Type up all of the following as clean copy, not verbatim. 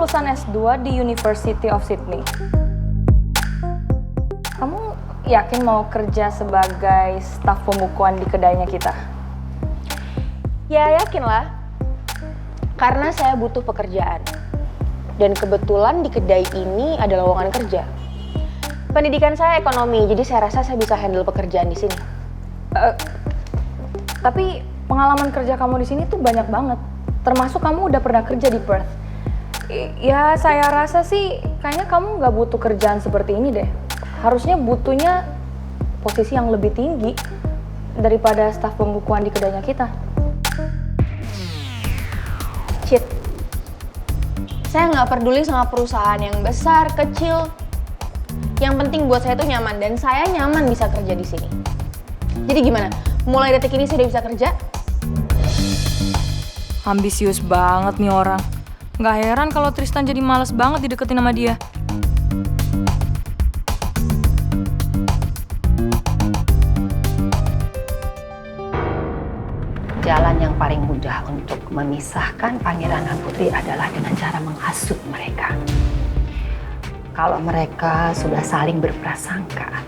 lulusan S2 di University of Sydney. Kamu yakin mau kerja sebagai staf pembukuan di kedainya kita? Ya yakin lah, karena saya butuh pekerjaan. Dan kebetulan di kedai ini ada lowongan kerja. Pendidikan saya ekonomi, jadi saya rasa saya bisa handle pekerjaan di sini. Tapi pengalaman kerja kamu di sini tuh banyak banget. Termasuk kamu udah pernah kerja di Perth. Ya saya rasa sih kayaknya kamu nggak butuh kerjaan seperti ini deh. Harusnya butuhnya posisi yang lebih tinggi daripada staf pembukuan di kedainya kita. Cit, saya nggak peduli sama perusahaan yang besar, kecil. Yang penting buat saya tuh nyaman, dan saya nyaman bisa kerja di sini. Jadi gimana? Mulai detik ini saya udah bisa kerja? Ambisius banget nih orang. Nggak heran kalau Tristan jadi males banget dideketin sama dia. Jalan yang paling mudah untuk memisahkan pangeran dan putri adalah dengan cara menghasut mereka. Kalau mereka sudah saling berprasangka,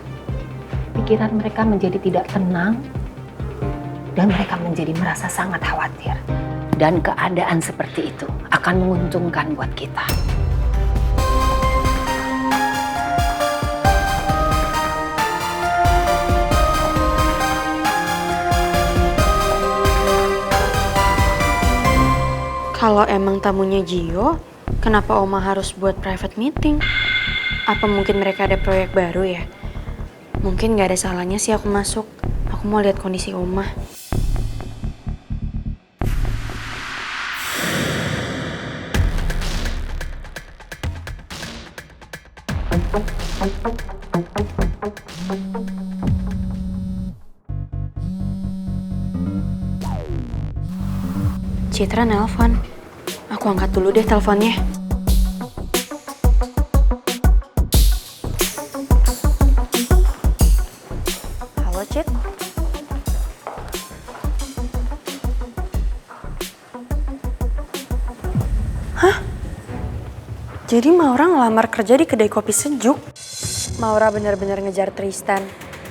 pikiran mereka menjadi tidak tenang dan mereka menjadi merasa sangat khawatir. Dan keadaan seperti itu akan menguntungkan buat kita. Kalau emang tamunya Gio, kenapa Oma harus buat private meeting? Apa mungkin mereka ada proyek baru ya? Mungkin gak ada salahnya sih aku masuk. Aku mau lihat kondisi Oma. Citra nelpon. Aku angkat dulu deh teleponnya. Halo, Cit. Hah? Jadi Maura ngelamar kerja di kedai kopi sejuk? Maura benar-benar ngejar Tristan.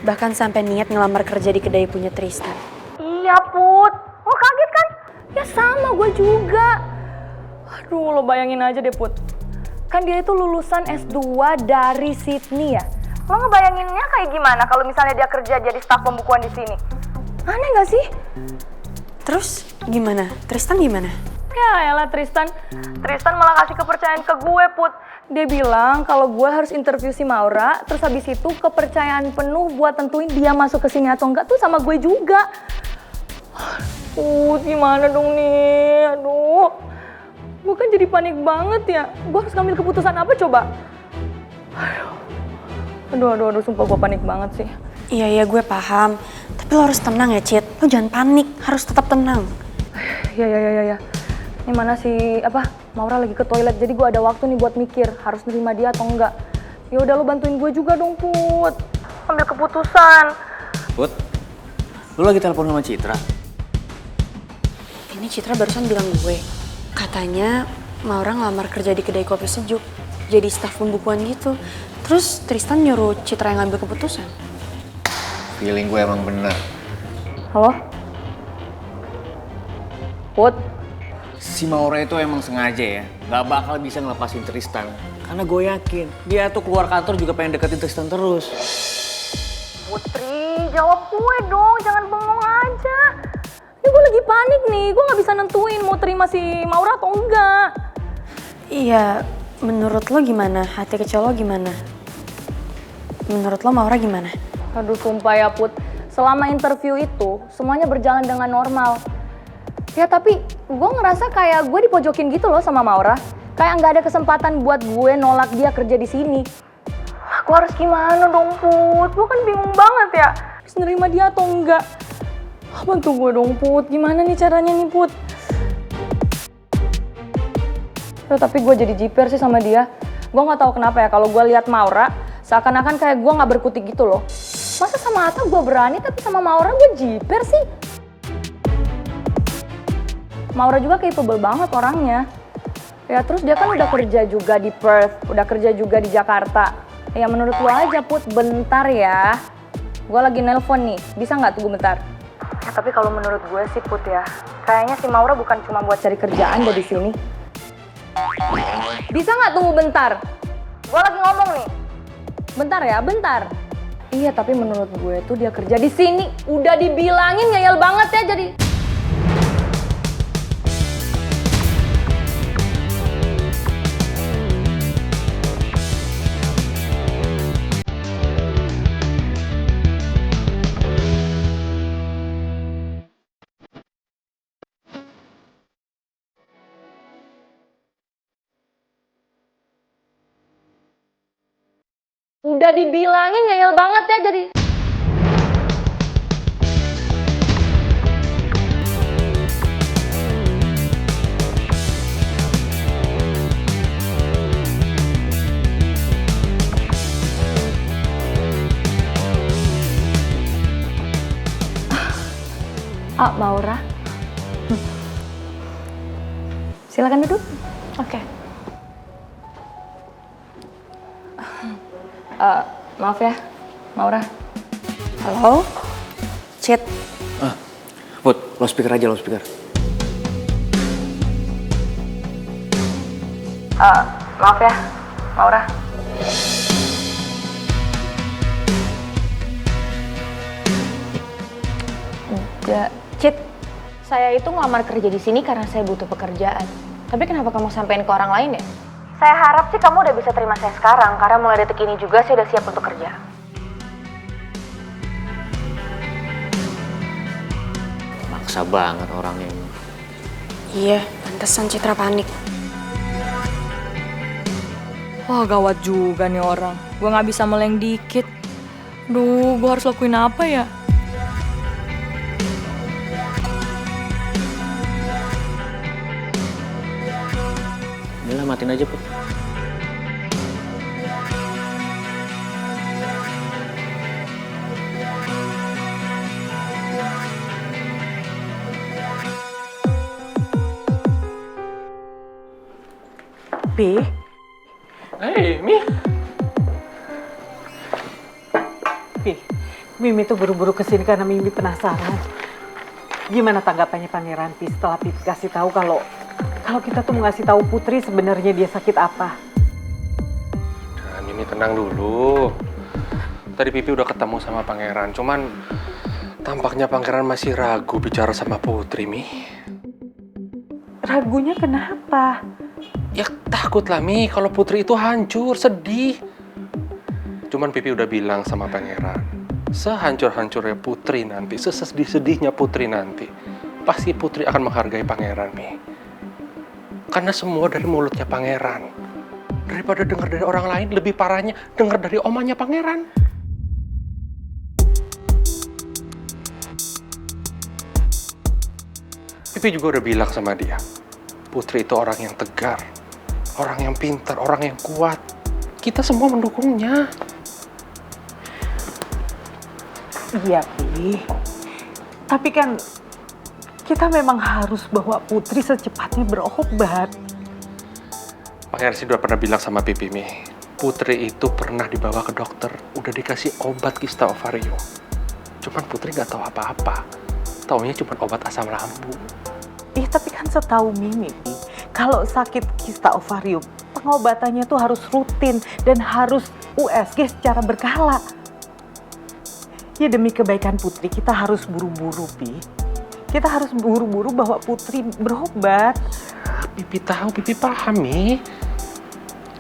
Bahkan sampai niat ngelamar kerja di kedai punya Tristan. Iya Put, lo kaget kan? Ya sama gue juga. Aduh lo bayangin aja deh Put. Kan dia itu lulusan S2 dari Sydney ya. Lo ngebayanginnya kayak gimana kalau misalnya dia kerja jadi staf pembukuan di sini? Aneh gak sih? Terus gimana? Tristan gimana? Ya elah Tristan malah kasih kepercayaan ke gue Put. Dia bilang kalau gue harus interview si Maura, terus habis itu kepercayaan penuh buat tentuin dia masuk ke sini atau enggak tuh sama gue juga. Gimana dong nih? Aduh, gue kan jadi panik banget ya. Gue harus ngambil keputusan apa coba? Aduh, sumpah gue panik banget sih. Iya, gue paham. Tapi lo harus tenang ya, Cit. Lo jangan panik, harus tetap tenang. Ya. Ini mana sih, Maura lagi ke toilet, jadi gue ada waktu nih buat mikir harus nerima dia atau enggak. Ya udah lo bantuin gue juga dong, Put. Ambil keputusan. Put, lu lagi telepon sama Citra? Ini Citra barusan bilang gue. Katanya Maura ngelamar kerja di kedai kopi sejuk. Jadi staf pembukuan gitu. Terus Tristan nyuruh Citra yang ngambil keputusan. Feeling gue emang bener. Halo? Put? Si Maura itu emang sengaja ya, gak bakal bisa ngelepasin Tristan. Karena gue yakin, dia tuh keluar kantor juga pengen deketin Tristan terus. Putri, jawab gue dong, jangan bengong aja. Ini gue lagi panik nih, gue gak bisa nentuin mau terima si Maura atau enggak. Iya, menurut lo gimana? Hati kecil lo gimana? Menurut lo Maura gimana? Aduh sumpah ya Put, selama interview itu semuanya berjalan dengan normal. Ya tapi gue ngerasa kayak gue dipojokin gitu loh sama Maura. Kayak nggak ada kesempatan buat gue nolak dia kerja di sini. Gue harus gimana dong Put? Gue kan bingung banget ya. Harus nerima dia atau enggak? Bantu gue dong Put, gimana nih caranya nih Put? Tapi gue jadi jiper sih sama dia. Gue nggak tahu kenapa ya kalau gue lihat Maura seakan-akan kayak gue nggak berkutik gitu loh. Masa sama Atta gue berani tapi sama Maura gue jiper sih? Maura juga capable banget orangnya. Ya terus dia kan udah kerja juga di Perth, udah kerja juga di Jakarta. Ya menurut lo aja Put, bentar ya. Gue lagi nelpon nih, bisa nggak tunggu bentar? Ya tapi kalau menurut gue sih Put ya, kayaknya si Maura bukan cuma buat cari kerjaan deh di sini. Bisa nggak tunggu bentar? Gue lagi ngomong nih. Bentar ya, bentar. Iya tapi menurut gue tuh dia kerja di sini. Udah dibilangin ngeyel banget ya jadi. Udah dibilangin ngeyel banget ya jadi. Maura. Silakan duduk. Oke. Maaf ya, Maura. Halo? Chat. Put, loudspeaker aja, loudspeaker. Maaf ya, Maura. Cit, saya itu ngelamar kerja di sini karena saya butuh pekerjaan. Tapi kenapa kamu sampein ke orang lain ya? Saya harap sih kamu udah bisa terima saya sekarang, karena mulai detik ini juga saya udah siap untuk kerja. Maksa banget orangnya ini. Iya, pantesan Citra panik. Wah gawat juga nih orang. Gue nggak bisa meleng dikit. Duh, gue harus lakuin apa ya? Udah lah, matiin aja, Put. Pi? Hei, Mi. Pi, Mimi tuh buru-buru kesini karena Mimi penasaran. Gimana tanggapannya Pangeran Pi setelah Pi kasih tahu kalau kita tuh mau ngasih tahu Putri sebenarnya dia sakit apa? Nah, Mimi tenang dulu. Tadi Pipi udah ketemu sama Pangeran, cuman tampaknya Pangeran masih ragu bicara sama Putri, Mi. Ragunya kenapa? Ya takut lah, Mi, kalau Putri itu hancur, sedih. Cuman Pipi udah bilang sama Pangeran, sehancur-hancurnya Putri nanti, sesedih-sedihnya Putri nanti, pasti Putri akan menghargai Pangeran, Mi. Karena semua dari mulutnya Pangeran. Daripada dengar dari orang lain, lebih parahnya dengar dari omanya Pangeran. Pipi juga udah bilang sama dia, Putri itu orang yang tegar, orang yang pintar, orang yang kuat. Kita semua mendukungnya. Iya, Pi. Tapi kan kita memang harus bawa Putri secepatnya berobat. Pangeran sih udah pernah bilang sama Pipi, Mi, Putri itu pernah dibawa ke dokter, udah dikasih obat kista ovarium. Cuman Putri nggak tahu apa-apa, taunya cuma obat asam lambung. Tapi kan setahu Mimi, Pi, kalau sakit kista ovarium, pengobatannya tuh harus rutin dan harus USG secara berkala. Ya demi kebaikan Putri, kita harus buru-buru, Pi. Kita harus buru-buru bawa Putri berobat. Pipi tahu, Pipi paham, Mi.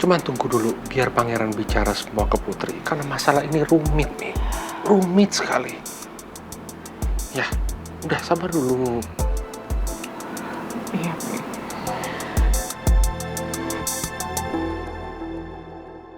Cuman tunggu dulu, biar Pangeran bicara semua ke Putri. Karena masalah ini rumit, Mi. Rumit sekali. Ya, udah sabar dulu.